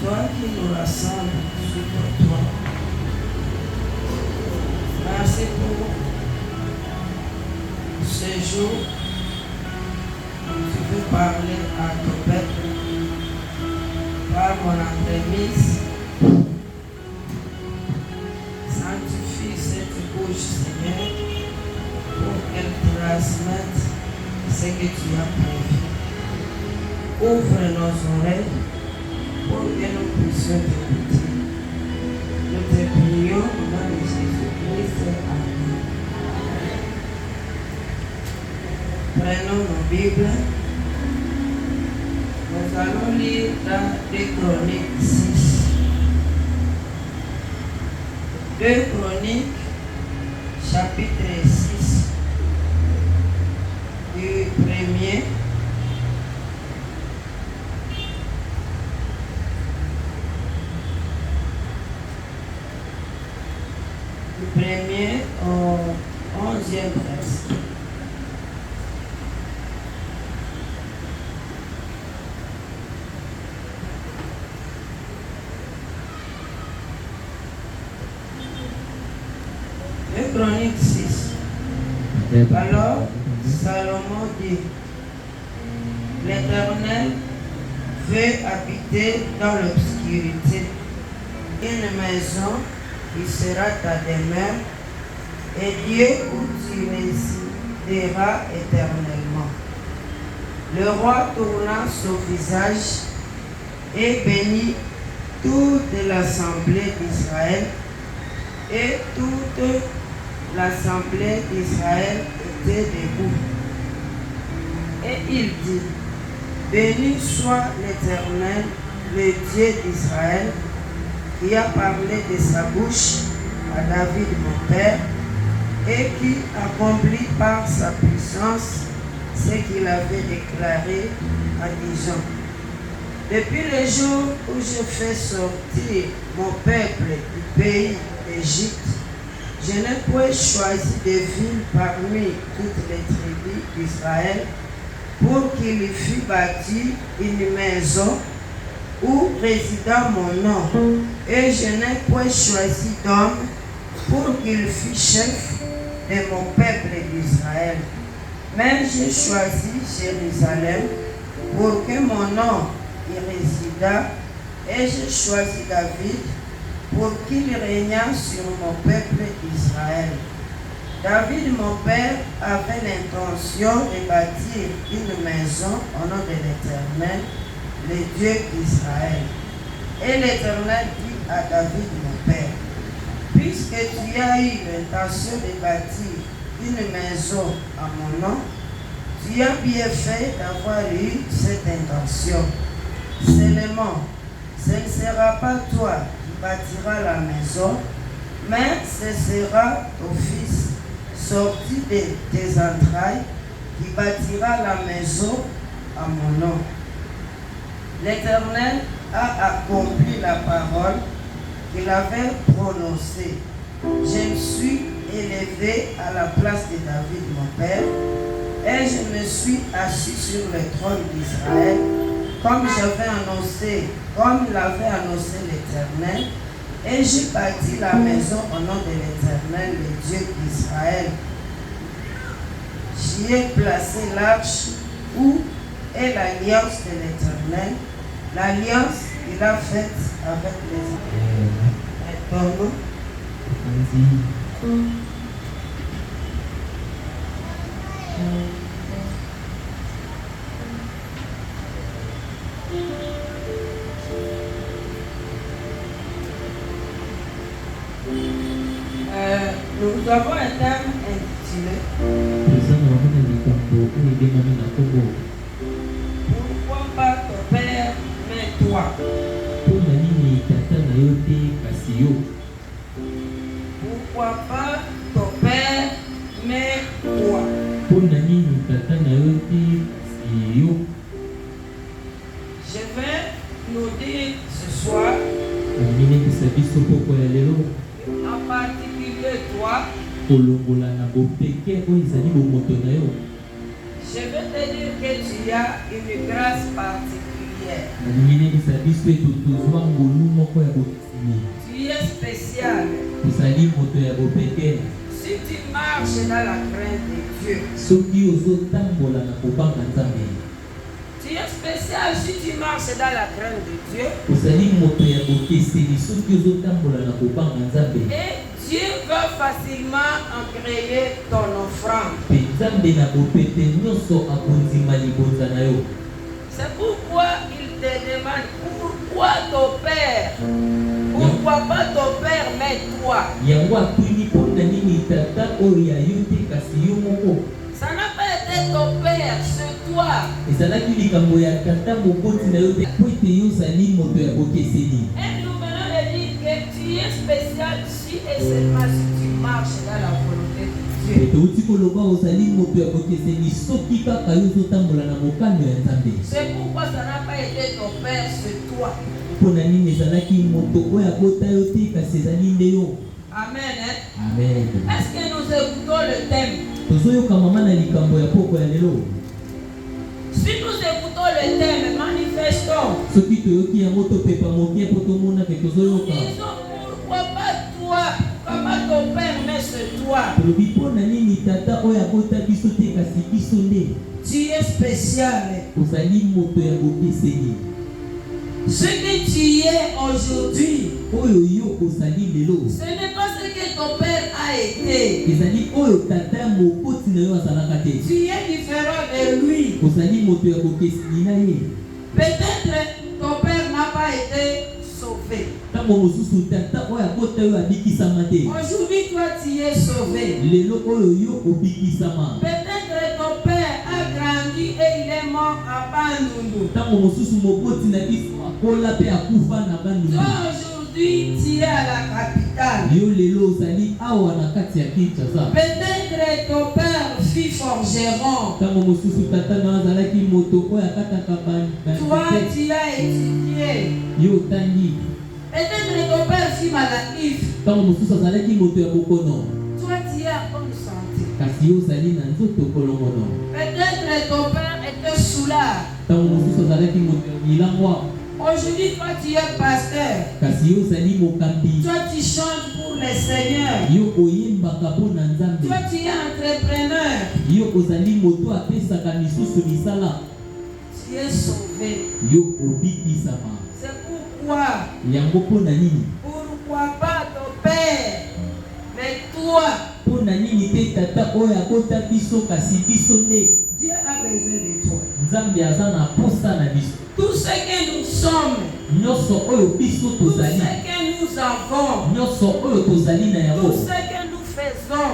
toi qui nous rassembles sous ton toit. Merci pour ce jour où tu veux parler à ton peuple par mon entremise. Sanctifie cette bouche, Seigneur, pour qu'elle transmette ce que tu as prévu. Ouvre nos oreilles pour que nous puissions t'écouter. Nous te prions au nom de Jésus-Christ. Amen. Prenons nos Bibles. Nous allons lire dans 2 Chroniques 6. 2 Chroniques, chapitre 6, du premier au 11e verset. Chronique 6. Alors, Salomon dit, l'Éternel veut habiter dans l'obscurité, une maison qui sera ta demeure, et Dieu où tu résideras éternellement. Le roi tourna son visage et bénit toute l'assemblée d'Israël, et toute l'assemblée d'Israël était debout. Et il dit, béni soit l'Éternel, le Dieu d'Israël, qui a parlé de sa bouche à David mon père, et qui accomplit par sa puissance ce qu'il avait déclaré à Dijon. Depuis le jour où je fais sortir mon peuple du pays d'Égypte, je n'ai point choisi de ville parmi toutes les tribus d'Israël pour qu'il y fût bâti une maison où résida mon nom. Et je n'ai point choisi d'homme pour qu'il fût chef de mon peuple d'Israël. Mais j'ai choisi Jérusalem pour que mon nom y résidât, et j'ai choisi David pour qu'il régnât sur mon peuple d'Israël. David, mon père, avait l'intention de bâtir une maison au nom de l'Éternel, le Dieu d'Israël. Et l'Éternel dit à David, mon père, puisque tu as eu l'intention de bâtir une maison à mon nom, tu as bien fait d'avoir eu cette intention. Seulement, ce ne sera pas toi qui bâtiras la maison, mais ce sera ton fils, sorti de tes entrailles, qui bâtira la maison à mon nom. L'Éternel a accompli la parole qu'il avait prononcée. Je me suis élevé à la place de David, mon père, et je me suis assis sur le trône d'Israël, comme l'avait annoncé l'Éternel, et j'ai bâti la maison au nom de l'Éternel, le Dieu d'Israël. J'y ai placé l'arche où est l'alliance de l'Éternel, l'alliance qu'il a faite avec les hommes. Nous avons un thème intitulé pourquoi pas ton père mais toi? Pourquoi pas ton père mais toi? Je vais nous dire ce soir, en particulier toi, je vais te dire que tu as une grâce particulière. Tu es spécial. Si tu marches dans la crainte de Dieu. Tu es spécial si tu marches dans la crainte de Dieu. Et Dieu va facilement agréer ton offrande. C'est pourquoi il te demande pourquoi ton père. Pourquoi pas ton père, mais toi. Ça n'a pas été ton père, c'est toi. Et nous venons de dire que tu es spécial si et seulement si tu marches dans la volonté de Dieu. C'est pourquoi ça n'a pas été ton père, c'est toi. Amen. Amen. Est-ce que nous écoutons le thème? Si nous écoutons le thème, manifestons. Disons pourquoi pas toi, pourquoi pas ton père, mais c'est toi. Tu es spécial. Ce que tu es aujourd'hui, ce n'est pas ce que ton père a été. Tu es différent de lui. Peut-être ton père n'a pas été sauvé. Aujourd'hui, toi, tu es sauvé. Peut-être ton père a grandi et il est mort à Bandundu. Toi, aujourd'hui, tu es à la capitale. Peut-être ton père fut forgeron. Toi, tu as étudié. Peut-être ton père fut maladif. Toi, tu es en bonne santé. Peut-être ton père était soulard. Aujourd'hui, toi, tu es pasteur. Toi, tu chantes pour le Seigneur. Toi, tu es entrepreneur. Tu es sauvé. C'est pourquoi. Pourquoi pas ton père, mais toi. Dieu a besoin de toi. Tout ce que nous sommes, tout ce que nous avons, tout ce que nous faisons,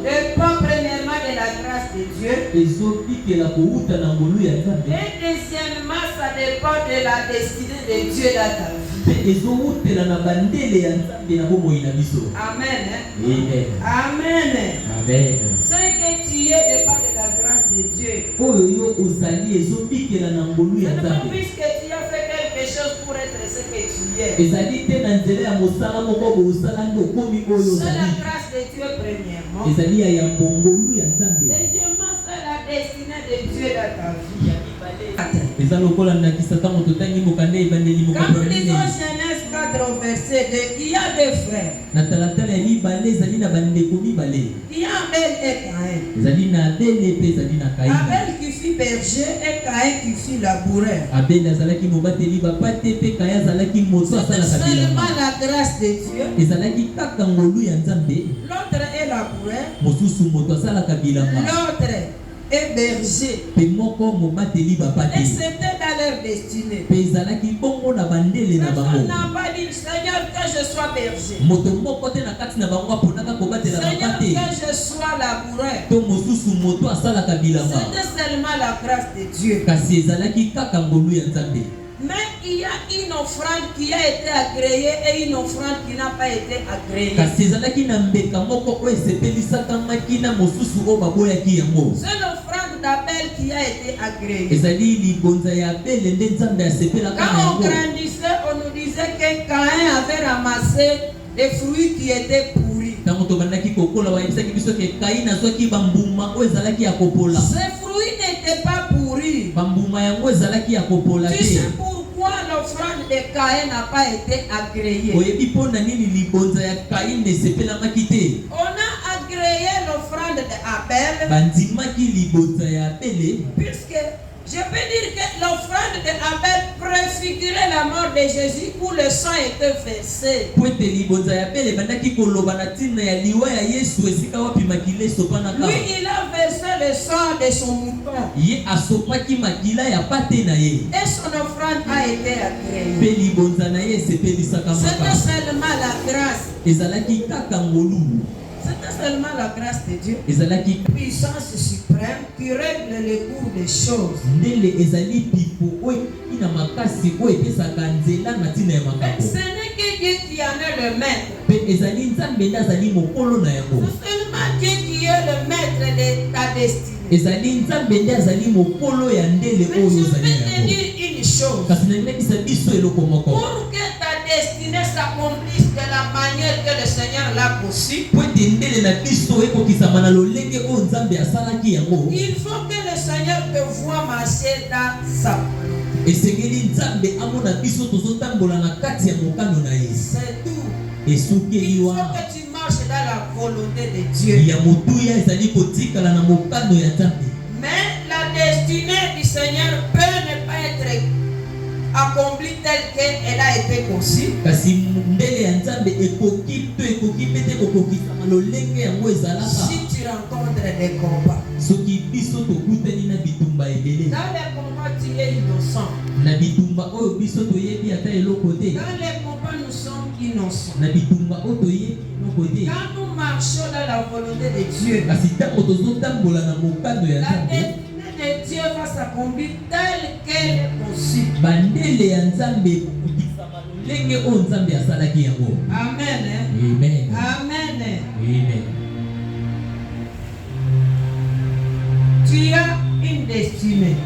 dépend premièrement de la grâce de Dieu. Et deuxièmement, ça dépend de la destinée de Dieu dans ta vie. Amen. Amen. Amen. Ce que tu es dépend de la grâce de Dieu. C'est pas puisque tu as fait quelque chose pour être ce que tu es. C'est la grâce de Dieu premièrement. Deuxièmement, c'est la destinée de Dieu dans ta vie. Quand nous disons Genèse 4 verset 2, il y a deux frères. Il y a Abel et Caïn. Abel qui fut berger et Caïn qui fut laboureur. C'est seulement la grâce de Dieu. L'autre est laboureur. L'autre est berger. Et c'était dans leur destinée. Personne n'a pas dit Seigneur que je sois berger. Seigneur que je sois laboureur. C'était seulement la grâce de Dieu. Mais il y a une offrande qui a été agréée et une offrande qui n'a pas été agréée. C'est l'offrande d'Abel qui a été agréée. Quand on grandissait, on nous disait que Caïn avait ramassé des fruits qui étaient pourris. Ces fruits n'étaient pas pourris. Tu sais pourquoi l'offrande de Caïn n'a pas été agréée? On a agréé l'offrande d'Abel. Puisque je peux dire que l'offrande d'Abel préfigurait la mort de Jésus où le sang était versé. Lui, il a versé le sang de son mouton. Et son offrande a été agréée. C'était seulement la grâce. C'était seulement la grâce de Dieu. Puissance suprême qui règle le cours des choses. Ce n'est que Dieu qui en est le maître. C'est seulement Dieu qui est le maître de ta destinée. Mais je vais te dire une chose. Pour que ta destinée s'accomplisse de la manière que le Seigneur l'a conçue, il faut que le Seieur te voie marcher dans sa volonté. C'est tout. Il faut que tu marches dans la volonté de Dieu. Mais la destinée du Seigneur peut ne pas être accomplie telle qu'elle a été conçue. Si tu rencontres des combats, dans les combats tu es innocent. Dans les combats nous sommes innocents. Quand nous marchons dans la volonté de Dieu, la destinée de Dieu va s'accomplir telle qu'elle est conçue. Amen. Amen. Amen. Amen. Tu as une destinée.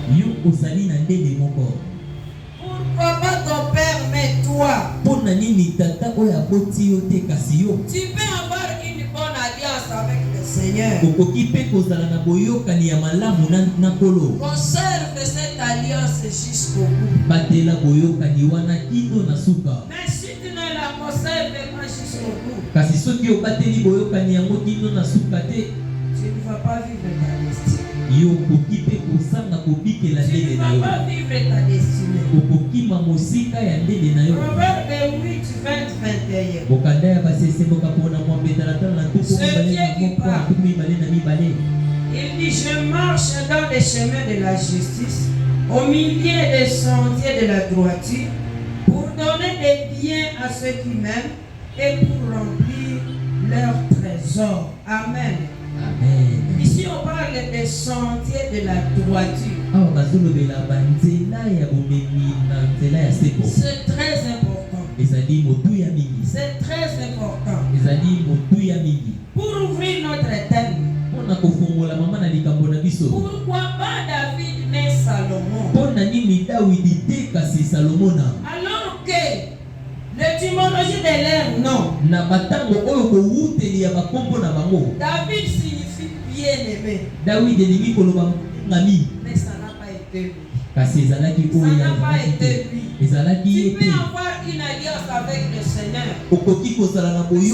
Pourquoi pas ton père, mais toi? Tu peux avoir une bonne alliance avec le Seigneur. Conserve cette alliance jusqu'au bout. Mais si tu ne la conserves pas jusqu'au bout, tu ne vas pas vivre ta destinée. Tu ne vas pas vivre ta destinée. Proverbe 8, 20, 21. C'est Dieu qui parle. Il dit, je marche dans les chemins de la justice, au milieu des sentiers de la droiture, pour donner des biens à ceux qui m'aiment et pour remplir leurs trésors. Amen. Amen. Ici, on parle des sentiers de la droiture. C'est très important. C'est très important. Pour ouvrir notre thème, pourquoi pas David mais Salomon? Alors que l'étymologie de l'air, non. David signifie bien-aimé. Mais ça n'a pas été lui. Ça n'a pas été lui. Tu peux avoir une alliance avec le Seigneur.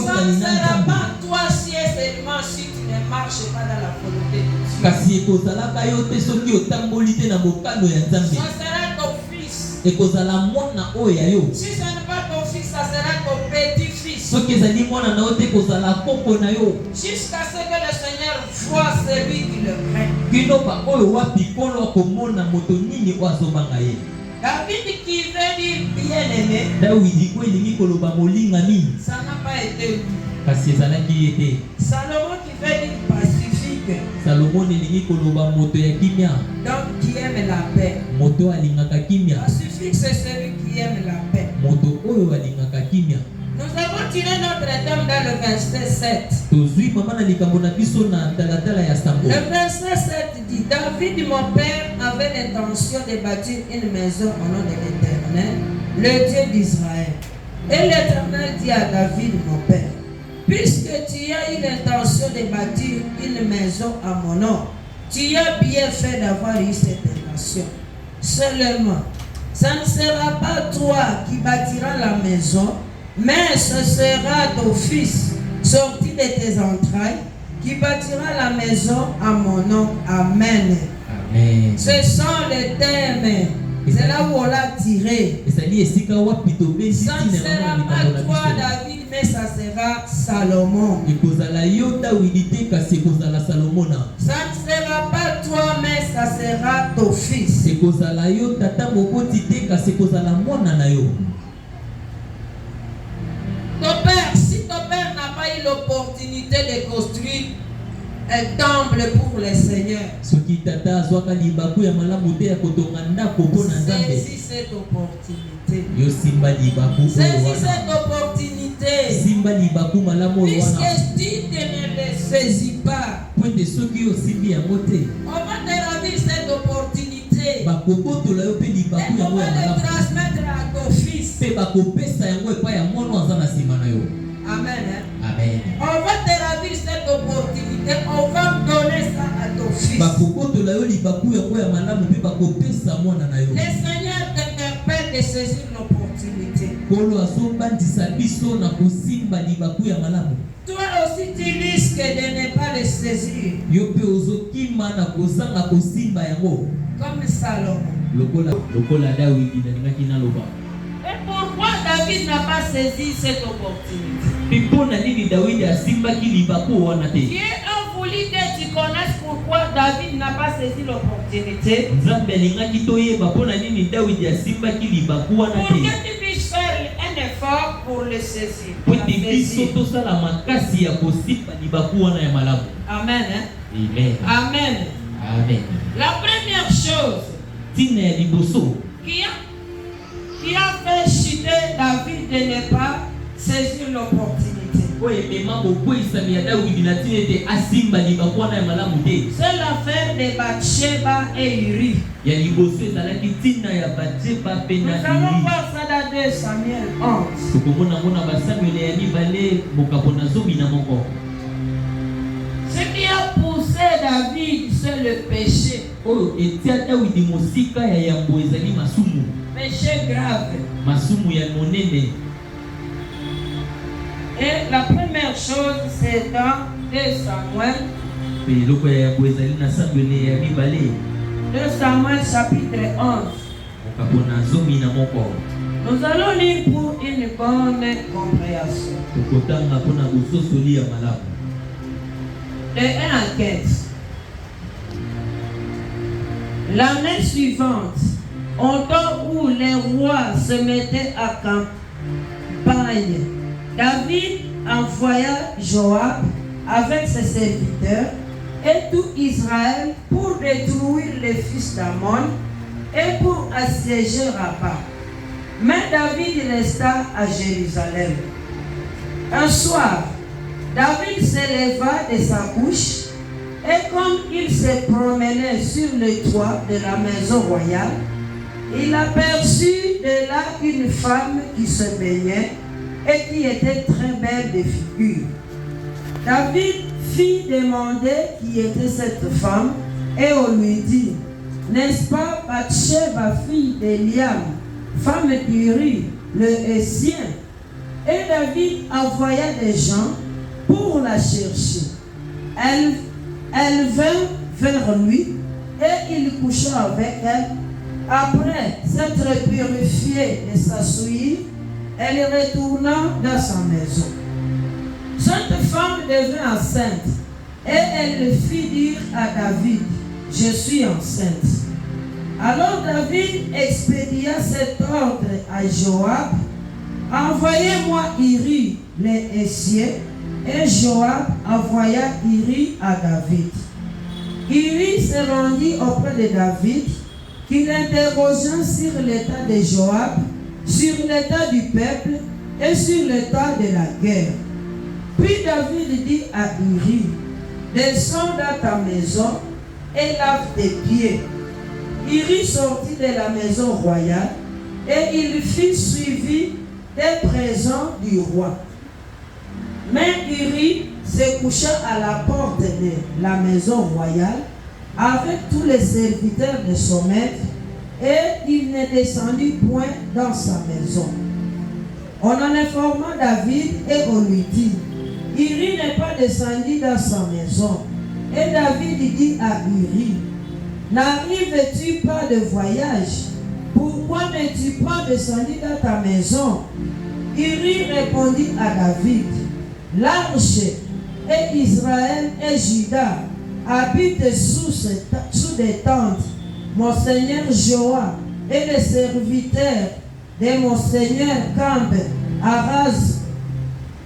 Ça ne sera pas toi si et seulement si tu ne marches pas dans la volonté de Dieu. Ça sera ton fils. Si ce n'est pas ton fils, ça sera ton petit-fils. Jusqu'à ce que le Seigneur voie celui qui le craint. David qui veut dire bien-aimé, ça n'a pas été lui. Salomon qui veut dire pacifique, donc qui aime la paix. Pacifique, c'est celui qui aime la paix. Nous avons tiré notre thème dans le verset 7. Le verset 7 dit, David, mon père, avait l'intention de bâtir une maison au nom de l'Éternel, le Dieu d'Israël. Et l'Éternel dit à David, mon père, puisque tu as eu l'intention de bâtir une maison à mon nom, tu as bien fait d'avoir eu cette intention. seulement. Ça ne sera pas toi qui bâtiras la maison, mais ce sera ton fils, sorti de tes entrailles, qui bâtira la maison à mon nom. Amen. Amen. Ce sont les thèmes. C'est là où on l'a tiré. Ça ne sera pas toi, David, mais ça sera Salomon. Ça ne sera pas toi, mais ça sera ton fils. Ton père, si ton père n'a pas eu l'opportunité de construire un temple pour le Seigneur, saisis cette opportunité. Saisis cette opportunité. Puisque si tu ne le saisis pas, on va te ravir cette opportunité. Et on va le transmettre à ton fils. Amen. Amen. On va te ravir cette opportunité. On va donner ça à ton fils. Le Seigneur t'interpelle de saisir l'opportunité. Toi aussi tu risques de ne pas le saisir. Comme Salomon. Et pourquoi David n'a pas saisi cette opportunité? Dieu a voulu que tu connaisses pourquoi David n'a pas saisi l'opportunité. Pour que tu puisses faire un effort pour le saisir. Amen. Hein? Amen. Amen. La première chose qui a fait chuter David de ne pas saisir l'opportunité, c'est l'affaire de Bathsheba et Uri. Nous allons voir ça dans 2 Samuel 11. Ce qui a poussé David, c'est le péché. Péché grave. Et la première chose, c'est dans 2 Samuel. 2 Samuel chapitre 11. Nous allons lire pour une bonne compréhension. De 1 à 15. L'année suivante, au temps où les rois se mettaient à campagne, David envoya Joab avec ses serviteurs et tout Israël pour détruire les fils d'Ammon et pour assiéger Rabba. Mais David resta à Jérusalem. Un soir, David s'éleva de sa couche et comme il se promenait sur le toit de la maison royale, il aperçut de là une femme qui se baignait et qui était très belle de figure. David fit demander qui était cette femme et on lui dit: n'est-ce pas Bathsheba, fille d'Eliam, femme d'Uri, le Hétien? Et David envoya des gens pour la chercher. Elle vint vers lui et il coucha avec elle. Après s'être purifiée de sa souillure, elle retourna dans sa maison. Cette femme devint enceinte et elle fit dire à David: je suis enceinte. Alors David expédia cet ordre à Joab: envoyez-moi Uri les Hétien. Et Joab envoya Uri à David. Uri se rendit auprès de David, qui l'interrogea sur l'état de Joab, sur l'état du peuple et sur l'état de la guerre. Puis David dit à Uri: descends dans ta maison et lave tes pieds. Uri sortit de la maison royale et il fut suivi des présents du roi. Mais Uri se coucha à la porte de la maison royale avec tous les serviteurs de son maître et il ne descendit point dans sa maison. On en informa David et on lui dit, Uri n'est pas descendu dans sa maison. Et David dit à Uri, n'arrives-tu pas de voyage? Pourquoi n'es-tu pas descendu dans ta maison? Uri répondit à David, l'arche et Israël et Juda habitent sous des tentes. Mon seigneur Joab et les serviteurs de mon seigneur campent à rase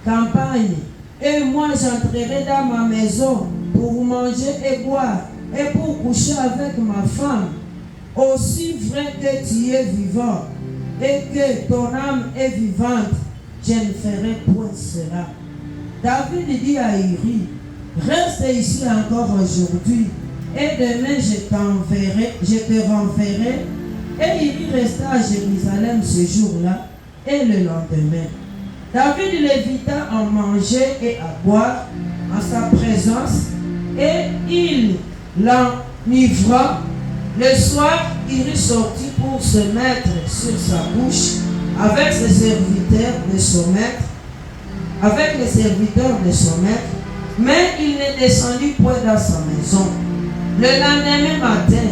campagne. Et moi j'entrerai dans ma maison pour manger et boire et pour coucher avec ma femme. Aussi vrai que tu es vivant et que ton âme est vivante, je ne ferai point cela. David dit à Uri, reste ici encore aujourd'hui, et demain je te renverrai. Et Uri resta à Jérusalem ce jour-là et le lendemain. David l'invita à manger et à boire en sa présence, et il l'enivra. Le soir, Uri sortit pour se mettre sur sa couche avec les serviteurs de son maître, mais il ne descendit point dans sa maison. Le lendemain matin,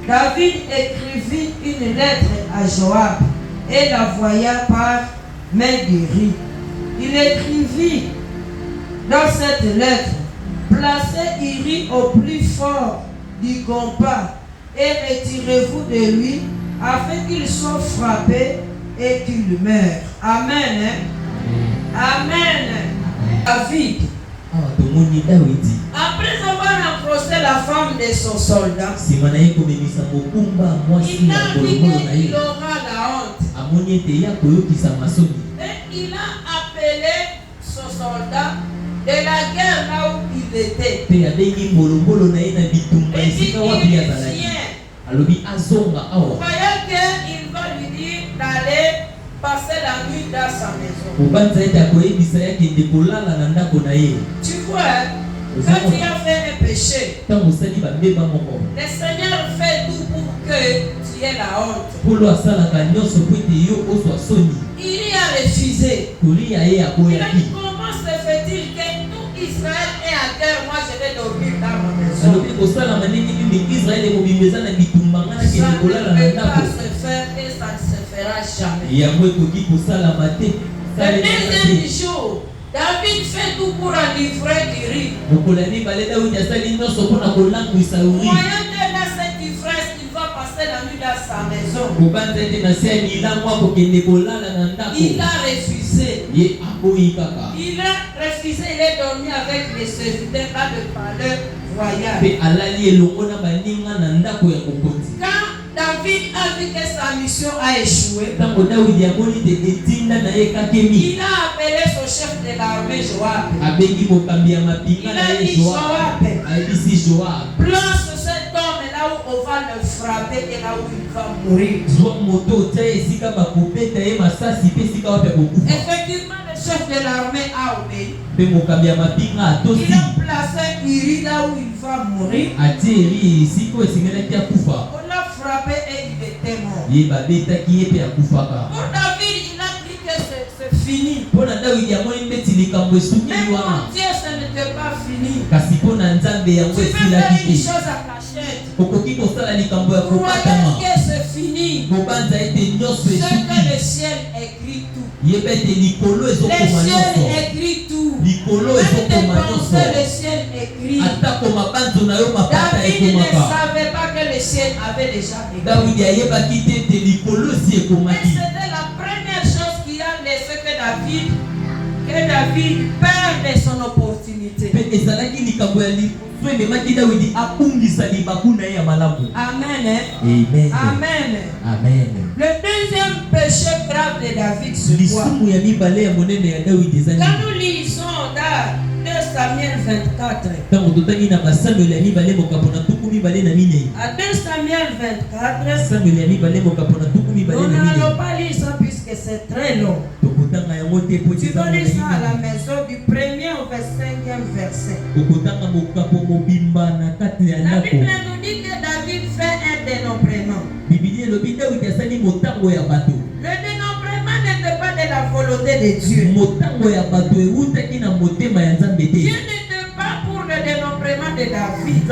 David écrivit une lettre à Joab et la voya par main d'Uri. Il écrivit dans cette lettre, placez Uri au plus fort du combat et retirez-vous de lui afin qu'il soit frappé et qu'il meure. Amen. Amen. David, après avoir approché la femme de son soldat, il a dit qu'il aura la honte. Et il a appelé son soldat de la guerre là où il était. Et il dit, il croyait qu'il va lui dire d'aller passer la nuit dans sa maison. Tu vois, quand tu as fait un péché, le Seigneur fait tout pour que tu aies la honte. Il y a refusé. Il a dit, comment se fait-il que tout Israël est à terre, moi je vais dormir dans ma maison? Ça ne peut pas se faire et ça ne se fera jamais. Le deuxième jour, David fait tout pour enivrer Uri. Croyant que dans cette ivresse, il va passer la nuit dans sa maison. Il a refusé. Il est dormi avec les serviteurs à de parler voyage. Quand David a vu que sa mission a échoué, il a appelé son chef de l'armée Joab. Il a dit, Joab, place cet homme là où on va le frapper et là où il va mourir. Effectivement, le chef de l'armée a obéi. Il a placé Uri là où il va mourir. On l'a frappé et il était mort. Pour David, il a dit que c'est fini. Mais pour Dieu, ce n'était pas fini. Tu peux faire une chose à cachette. Croyez que c'est fini. Ce que le ciel écrit tout. Le ciel écrit tout. Même tes pensées, le ciel écrit. David ne savait pas que le ciel avait déjà écrit. Mais c'était la première chose qui a laissé que David perde son opportunité. Amen. Amen. Amen. Le deuxième péché grave de David, c'est quoi? Quand nous lisons dans 2 Samuel 24, à 2 Samuel 24, on n'allons pas lire ça puisque c'est très long. Tu vas lire ça à la maison du 1er au 5e verset. La Bible nous dit que David fait un dénombrement. Le dénombrement n'était pas de la volonté de Dieu. Dieu n'était pas pour le dénombrement de David.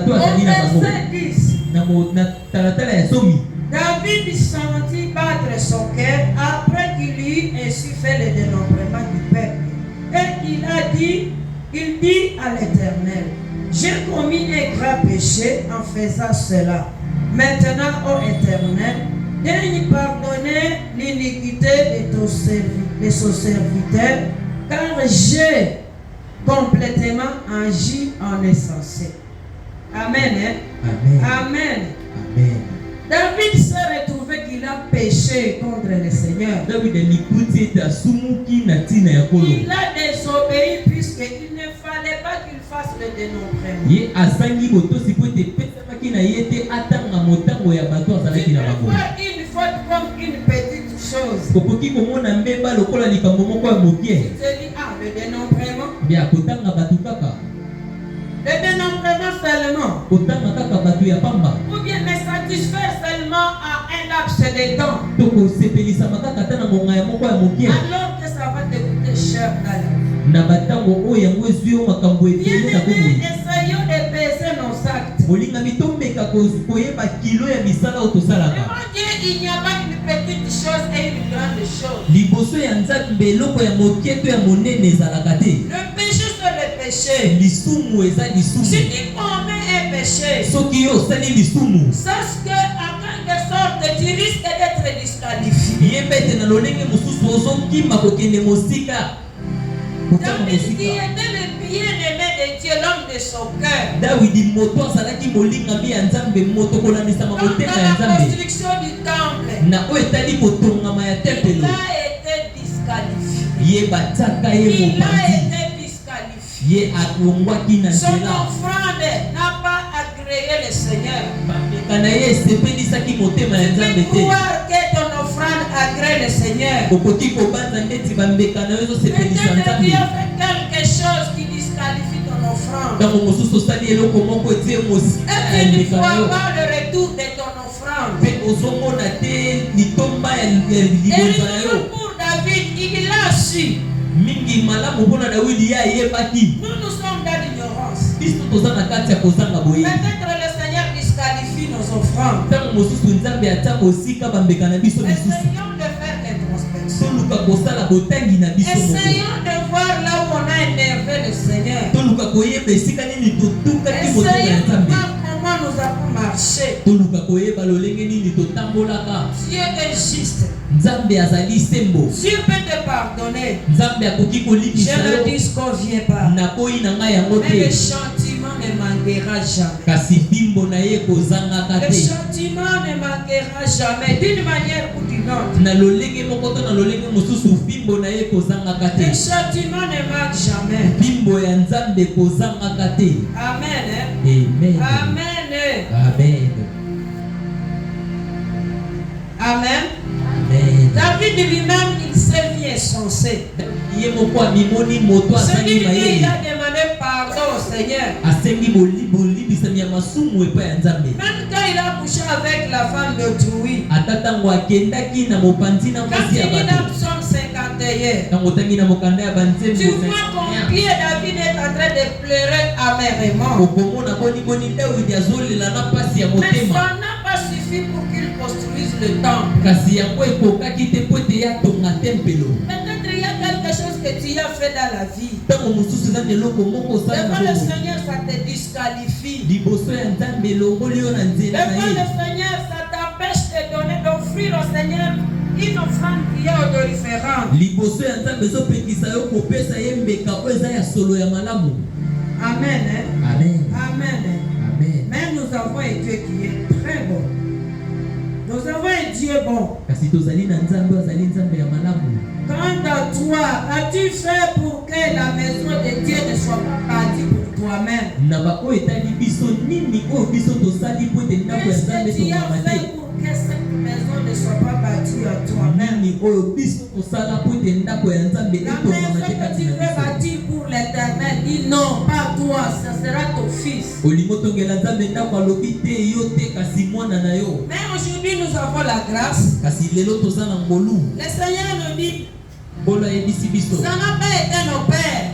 Au verset 10, David sentit battre son cœur après qu'il eut ainsi fait le dénombrement du peuple. Et il dit à l'Éternel, j'ai commis un grave péché en faisant cela. Maintenant, ô Éternel, daigne pardonner l'iniquité de son serviteur, car j'ai complètement agi en insensé. Amen. Amen. Amen. Amen. David s'est retrouvé qu'il a péché contre le Seigneur. Il a désobéi puisqu'il ne fallait pas qu'il fasse le dénombrement. Tu peux voir une faute comme une petite chose. Tu te dis, le dénombrement. Le dénombrement seulement. Ou bien me satisfaire seulement à un laps de temps. Alors que ça va te coûter cher dans la vie. Bien-aimés, essayons de peser nos actes. Devant Dieu, il n'y a pas une petite chose et une grande chose. Le péché c'est le péché. Si tu commets un péché, sache que à quelque sorte tu risques d'être disqualifié. David qui était le bien-aimé de Dieu, l'homme de son cœur. Dans la construction du temple, il a été disqualifié. Il a été disqualifié. Son offrande n'a pas agréé le Seigneur. Tu peux croire que ton offrande agrée le Seigneur. Peut-être Dieu a fait quelque chose qui disqualifie ton offrande. Et tu ne vois pas le retour de ton offrande. Et pour David, il l'a su. Nous sommes dans l'ignorance. Peut-être le Seigneur disqualifie nos offrandes. Essayons de faire l'introspection. Essayons de voir là où on a énervé le Seigneur. Essayons de voir comment nous avons marché. Dieu est juste. Dieu peut te pardonner. Je ne disconviens pas. Mais le châtiment ne manquera jamais. Le châtiment ne manquera jamais d'une manière ou d'une autre. Le châtiment ne manque jamais. Amen. Amen. Amen. David lui-même, il s'est vu insensé. C'est-à-dire qu'il a demandé pardon au Seigneur. Même quand il a couché avec la femme d'autrui. Quand il dit dans Psaume 51, tu vois combien David est en train de pleurer amèrement. Mais ça n'a pas suffi pour qu'il construise le temple. Peut-être il y a quelque chose que tu as fait dans la vie. Devant le Seigneur, ça te disqualifie. Devant le Seigneur, ça t'empêche de donner, d'offrir au Seigneur une offrande qui est odoriférante. Amen. Amen. Amen. Amen. Mais nous avons un Dieu qui est très bon. Nous avons un Dieu bon. Quant à toi, as-tu fait pour que la maison de Dieu ne soit pas bâtie pour toi-même? Qu'est-ce que tu as fait pour que cette maison ne soit pas bâtie à toi-même? La maison que tu veux bâtir pour l'Éternel, il Non, pas toi, ça sera ton fils. Mais aujourd'hui, nous avons la grâce. Le Seigneur nous dit, ça n'a pas été nos pères.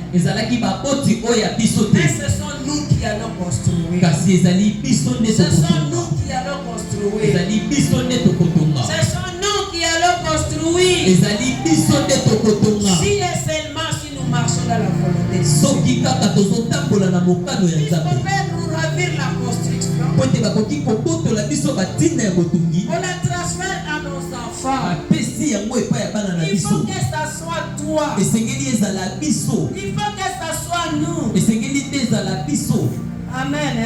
Mais ce sont nous qui allons construire. Ce sont nous qui allons construire. Ce sont nous qui allons construire. Si et seulement si nous marchons dans la volonté de Dieu. Il faut nous ravir la construction. On la transfère à nos enfants. Il faut que ça soit toi. Il faut que ça soit nous. Amen.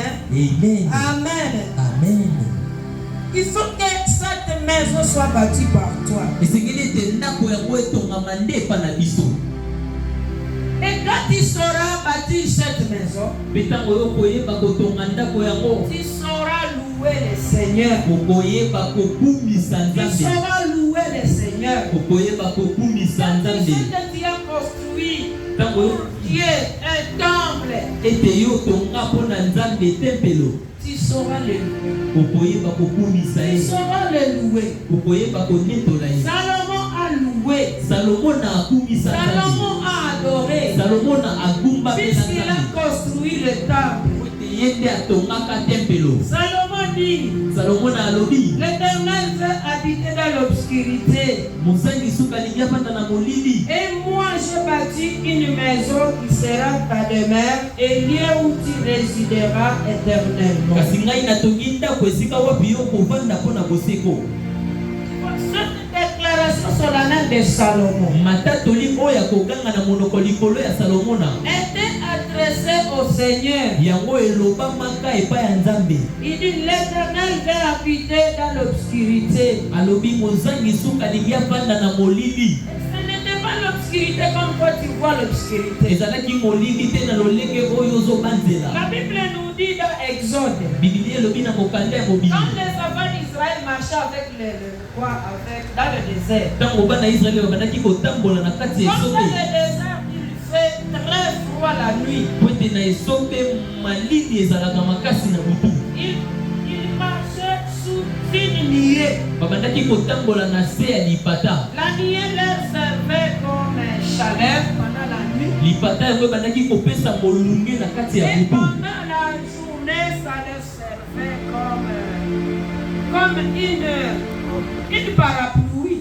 Amen. Amen. Amen. Il faut que cette maison soit bâtie par toi. Et quand tu sauras bâtir cette maison, tu sauras louer le Seigneur. Tu sauras louer le Seigneur. Ce que tu as construit pour Dieu, un temple, tu sauras le louer. Tu sauras le louer. Salomon a loué. Salomon a adoré. Puisqu'il a construit le temple. Salomon dit, l'Éternel veut habiter dans l'obscurité. Et moi j'ai bâti une maison qui sera ta demeure et lieu où tu résideras éternellement. Cette déclaration solennelle de Salomon était adressée au Seigneur. Il dit l'Éternel veut habiter dans l'obscurité. Ce n'était pas l'obscurité comme toi tu vois l'obscurité. La Bible nous dit dans Exode, quand les enfants d'Israël marchaient avec le roi dans le désert. Comme dans le désert, il fait très froid la nuit. Il marchait sous une nuée. La nuée leur servait comme un chaleur pendant la nuit. Et pendant la journée, ça leur servait comme une parapluie.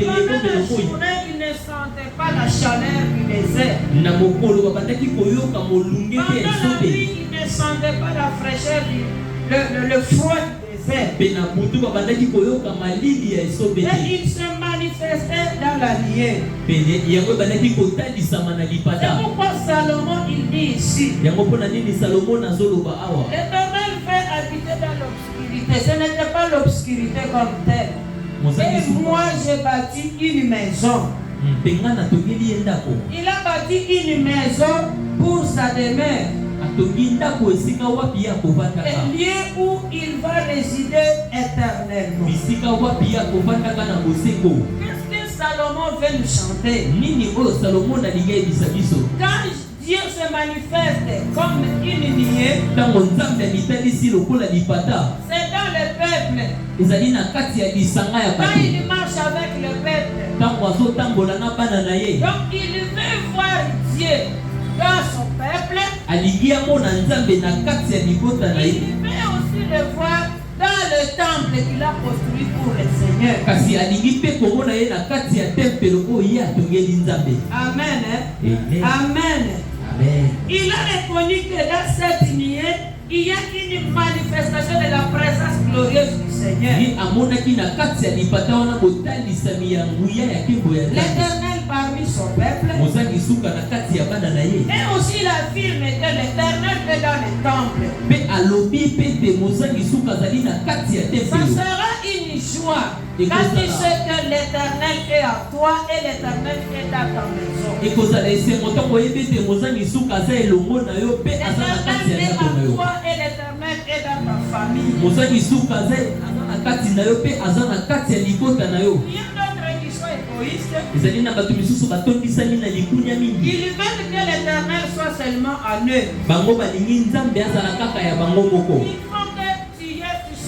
Donc pendant la journée, ils ne sentaient pas la chaleur du désert. Pendant la nuit, ils ne sentaient pas la fraîcheur le froid du désert. Et ils se manifestaient dans la nuée. C'est pourquoi Salomon il dit ici, l'Éternel fait habiter dans l'obscurité. Ce n'était pas l'obscurité comme telle. Et moi j'ai bâti une maison. Il a bâti une maison pour sa demeure. Et lieu où il va résider éternellement. Qu'est-ce que Salomon veut nous chanter? Quand Dieu se manifeste comme une nuée, c'est dans le peuple. Quand il marche avec le peuple, donc il veut voir Dieu dans son peuple. Il veut aussi le voir dans le temple qu'il a construit pour le Seigneur. Amen. Amen. Il a reconnu que dans cette nuée, il y a une manifestation de la présence glorieuse du Seigneur. L'Éternel parmi son peuple. Et aussi la firme que l'Éternel est dans le temple. Ça sera une joie quand tu sais que l'Éternel est à toi et l'Éternel est dans ta maison. L'Éternel est à toi et l'Éternel est dans ta famille. Rien d'autre qui soit égoïstes. Ils veulent que l'Éternel soit seulement en eux. Il faut que tu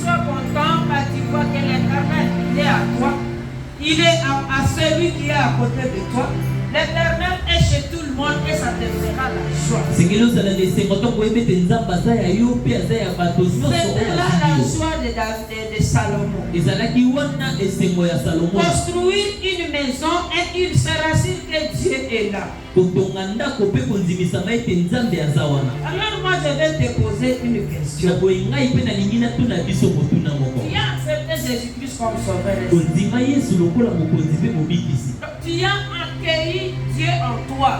sois content quand tu vois que l'Éternel est à toi. Il est à celui qui est à côté de toi. L'Éternel est chez tout le monde et ça te fera la joie. C'est là la joie de Salomon. Construire une maison et il sera sûr que Dieu est là. Alors moi je vais te poser une question. Tu as accepté Jésus-Christ comme sauveur. Tu as accueilli Dieu en toi.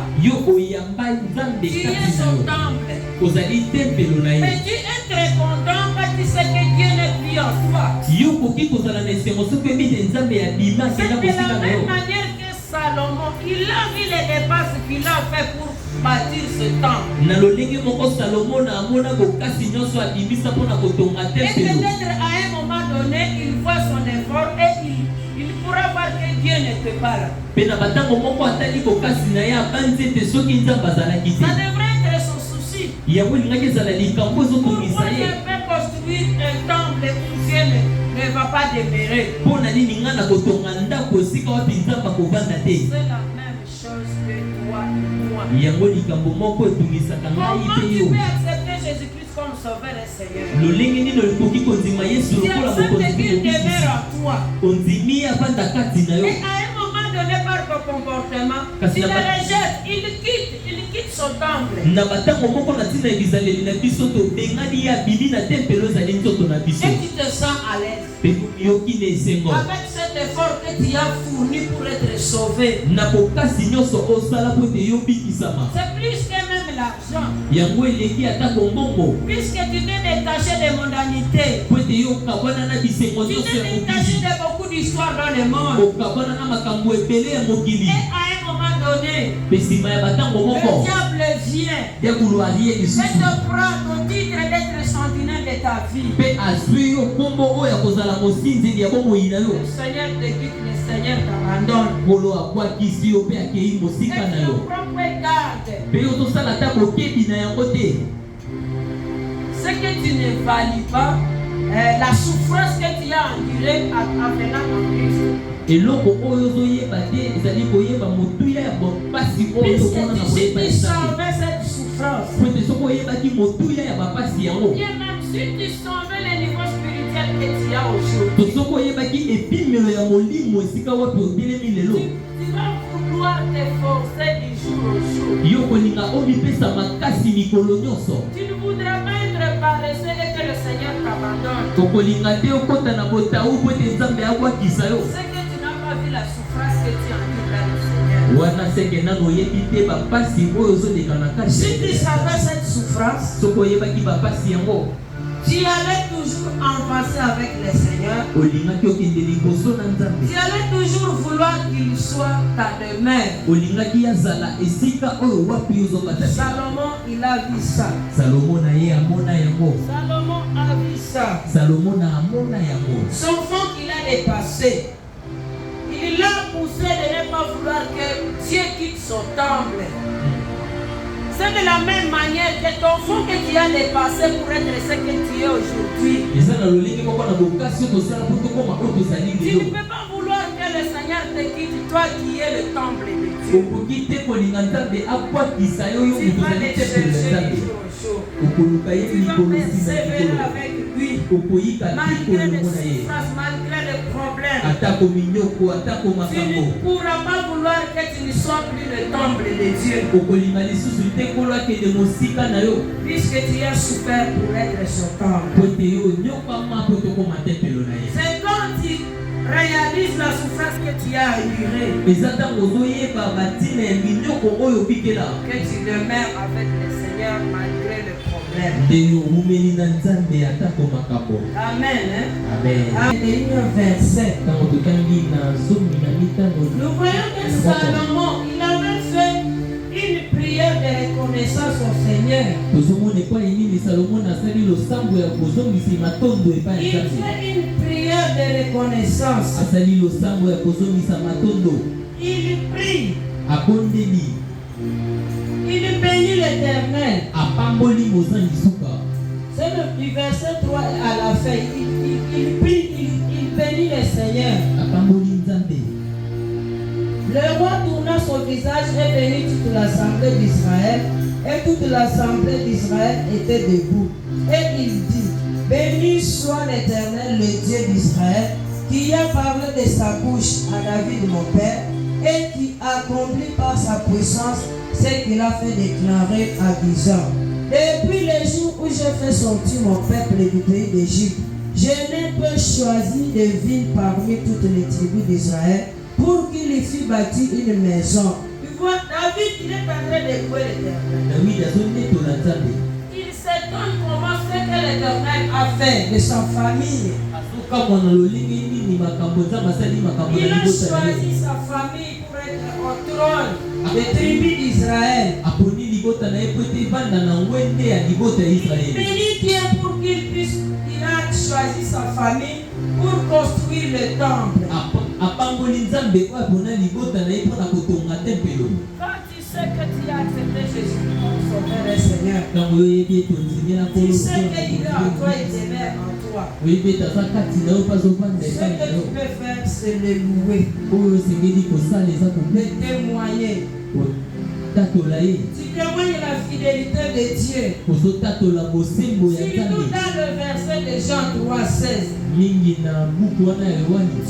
Tu es son temple. Mais tu es très content quand tu sais que Dieu n'est plus en toi. C'est de la même manière que Salomon, il a mis les dépenses qu'il a fait pour bâtir ce temple. Et peut-être à un moment donné, il voit son effort et il pourra voir que Dieu n'était pas là. Ça devrait être son souci. Pourquoi ne pas construire un temple où Dieu ne va pas demeurer? C'est la même chose que toi et moi. Comment tu peux accepter Jésus-Christ comme sauveur et Seigneur? Tu acceptes qu'il demeure en toi. Et à un moment donné, par ton comportement, tu le rejettes, il quitte son temple. Et tu te sens à l'aise avec cet effort que tu as fourni pour être sauvé. C'est plus que même l'argent. Puisque tu t'es détaché de mondanité, tu t'es détaché de beaucoup d'histoires dans le monde. Et à un moment donné, le diable vient et te prend ton titre d'être sentinelle de ta vie. Le Seigneur te quitte, le Seigneur t'abandonne. Et tu prends garde. Ce que tu ne valides pas, la souffrance que tu as endurée en venant en Christ. Et l'autre, puisque tu savais cette souffrance, bien même si tu savais le niveau spirituel que tu as aujourd'hui, tu vas vouloir t'efforcer du jour au jour. Tu ne voudras pas être paresseux et que le Seigneur t'abandonne. C'est que tu n'as pas vu la souffrance que tu endures dans le Seigneur. Si tu savais cette souffrance, tu allais toujours avancer avec le Seigneur. Tu allais toujours vouloir qu'il soit ta demeure. Salomon, il a vu ça. Salomon a vu ça. Son fond qu'il a dépassé. Il l'a poussé de ne pas vouloir que Dieu quitte son temple. C'est de la même manière que ton fond que tu as dépassé pour être ce que tu es aujourd'hui. Tu ne peux pas vouloir que le Seigneur te quitte, toi qui es le temple de Dieu. Tu vas le chercher du jour au jour. Tu vas persévérer avec lui. Malgré les souffrances, malgré les problèmes. Tu ne pourras pas vouloir que tu ne sois plus le temple de Dieu. Puisque tu as souffert pour être son temple. C'est quand tu réalises la souffrance que tu as endurée que tu demeures avec le Seigneur malgré le problème. Amen. Amen. Verset. Nous voyons que Salomon, il avait fait une prière de reconnaissance au Seigneur. Il fait une prière de reconnaissance. Il prie. Il bénit l'Éternel. C'est le verset 3 à la fin. Il prie, il bénit le Seigneur. Le roi tourna son visage et bénit toute l'assemblée d'Israël. Et toute l'assemblée d'Israël était debout. Et il dit, béni soit l'Éternel, le Dieu d'Israël, qui a parlé de sa bouche à David mon père, et qui accomplit par sa puissance ce qu'il a fait déclarer à disant, depuis le jour où j'ai fait sortir mon peuple du pays d'Égypte, je n'ai pas choisi de ville parmi toutes les tribus d'Israël pour qu'il y fût bâti une maison. Tu vois, David, il est en train de louer l'Éternel. Il s'étonne comment ce que l'Éternel a fait de sa famille. Il a choisi sa famille pour être au trône des tribus d'Israël. Béni Dieu pour qu'il puisse, il a choisi sa famille pour construire le temple. Quand tu sais que tu as accepté Jésus comme sauveur et Seigneur, tu sais qu'il est en toi et demeure en toi. Ce que tu peux faire, c'est le louer, le témoigner. Tu témoignes la fidélité de Dieu. Surtout dans le verset de Jean 3,16.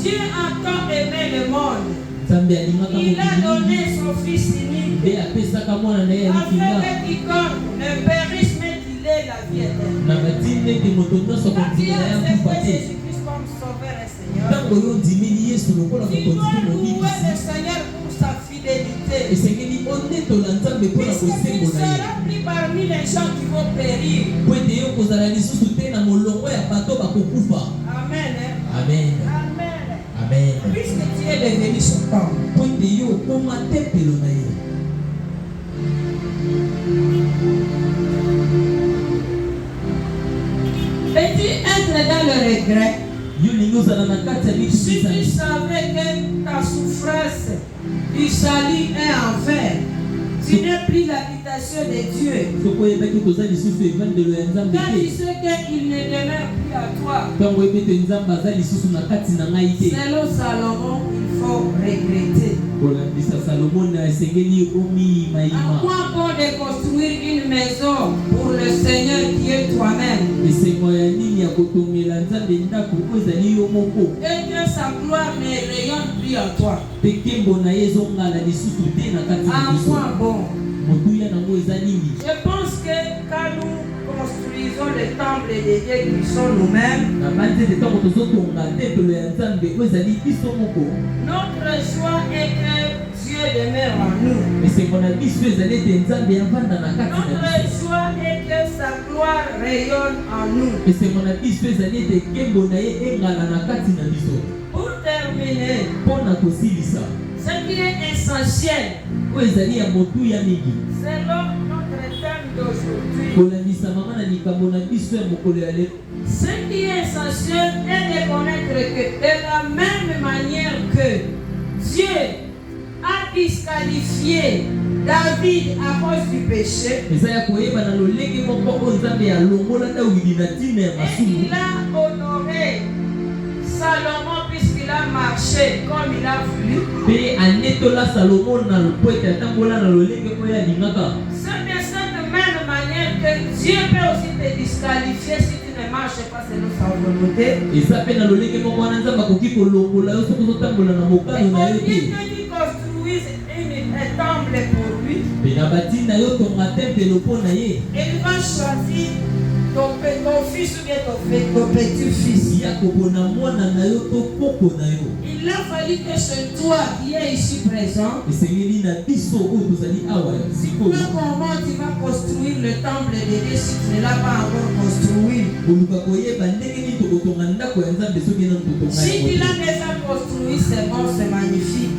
Dieu a tant aimé le monde. Il a donné son Fils unique afin que quiconque ne périsse mais qu'il ait la vie éternelle. Quand tu as accepté Jésus-Christ comme sauveur et Seigneur, tu dois louer le Seigneur pour sa fidélité. Puisque tu seras pris parmi les gens qui vont périr. Amen. Amen. Amen. Puisque tu es devenu son temps. Peux-tu être dans le regret? Si tu savais que ta souffrance du salut est enfer, tu n'es plus l'habitation de Dieu. Quand tu sais qu'il ne demeure plus à toi. Selon Salomon, il faut regretter. À quoi bon de construire une maison pour le Seigneur qui est toi-même? Et que sa gloire ne rayonne plus en toi. À quoi bon? Je pense que quand nous construisons le temple de Dieu qui sont nous-mêmes, notre joie est que Dieu demeure en nous. Notre joie est que sa gloire rayonne en nous. Pour terminer, ce qui est essentiel, selon notre thème d'aujourd'hui, ce qui est essentiel est de connaître que de la même manière que Dieu a disqualifié David à cause du péché, et il a honoré Salomon puisqu'il a marché comme il a voulu. C'est de cette même manière que Dieu peut aussi te disqualifier si tu ne marches pas selon sa volonté. Et au lieu que tu construises un temple pour lui, il va choisir ton fils ou bien ton petit-fils. Il a fallu que c'est toi qui es ici présent. Si comment tu vas construire le temple de Dieu si tu ne l'as pas encore construit? Si tu l'as déjà construit, c'est bon, c'est magnifique.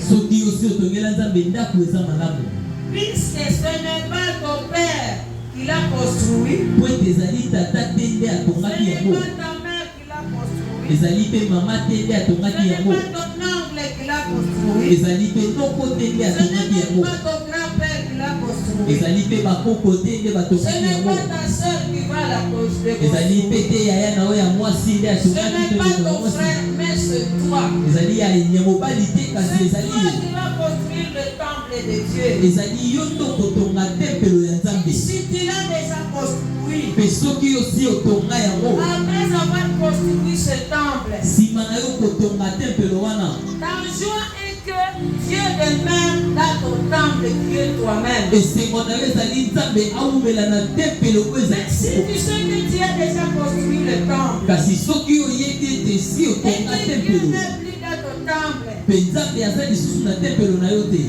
Puisque ce n'est pas ton père qui l'a construit, po ete ezali tata te nde ce atongaki n'est yango, pas ta mère qui l'a construit, ezali mpe mama te nde ce atongaki n'est yango, pas ton oncle qui l'a construit, ezali mpe ndoko te nde ce atongaki n'est yango, pas ton grand-père qui l'a construit, ezali mpe bakoko te nde ce batongaki n'est yango, pas ta soeur qui va la construire, ezali mpe te yaya na oyo ya mwasi nde ce atongaki n'est to pas ya ton mwasi, frère, mais c'est toi. ezali ya mobali te kasi C'est ezali toi qui vas construire le temple de Dieu. ezali yo to kotonga tempelo ya Nzambe. Si tu l'as déjà construit, Mpe soki yo si otonga yango, après avoir construit ce temple, nsima na yo kotonga tempelo wana, ta joie est que Dieu demeure dans ton temple qui est toi-même. esengo na yo ezali Nzambe awumela na tempelo oyo Mais ezali si siko. tu sais que tu as déjà construit le temple, Kasi soki oyebi ete si et otonga que Dieu tempelo, n'est plus dans ton temple, mpe Nzambe aza lisusu na tempelo na yo te,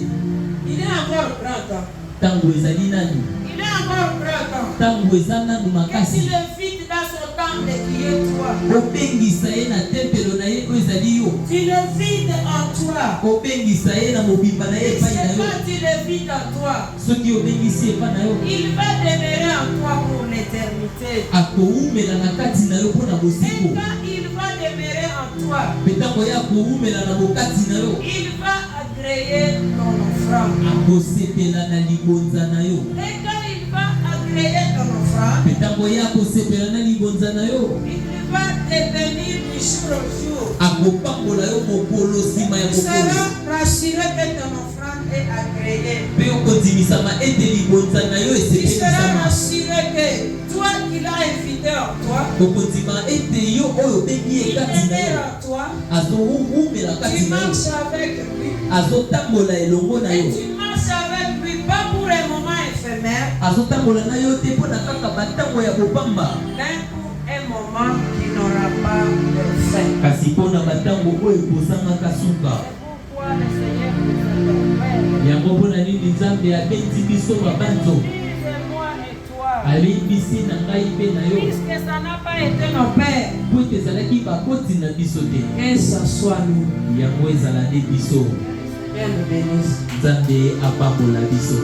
il est encore grand temps. ntango ezali nani? Il est encore grand temps. Ntango eza nanu Que tu makasi, le vides dans son temple qui est toi. obengisa ye na tempelo na ye oyo ezali yo, Tu le vides en toi. obengisa ye na mobimba na ye Et epai na c'est yo. quand tu le vides en toi, Soki obengisi epai na yo, il va demeurer en toi pour l'éternité. akowumela na kati na yo mpo na Et bosiko. quand il va demeurer en toi, Mpe ntango ye akowumela na bokati na yo, il va agréer ton offrande. akosepela na libonza na yo. Et quand il va agréer ton offrande, Mpe ntango ye akosepela na libonza na yo, il va devenir du jour au jour. akopambola yo mokolo nsima ya Tu mokolo. seras rassuré que ton offrande est agréée. Mpe okondimisama ete libonza na yo Tu seras esepelisama. rassuré que toi qui l'as invité en toi, okondima ete yo oyo obengi ye il kati na demeure yo, en toi, azowumela tu kati na yo, marches avec lui. azotambola elongo na Et yo, tu marches avec lui, pas pour un moment éphémère, azotambola na yo te mpo na kaka bantango ya kopamba, mais pour un moment qui n'aura pas de fin. kasi mpo na bantango oyo ekozangaka suka. C'est pourquoi le Seigneur nous interpelle. Yango mpo na nini Nzambe abendi biso mabanzo, Dis-moi et toi, alembisi na ngai mpe na yo, puisque ça n'a pas été nos pères, po ete ezalaki bakoti na biso te, que ça soit nous. yango ezala nde biso. Dieu nous bénisse. Nzambe apambola biso.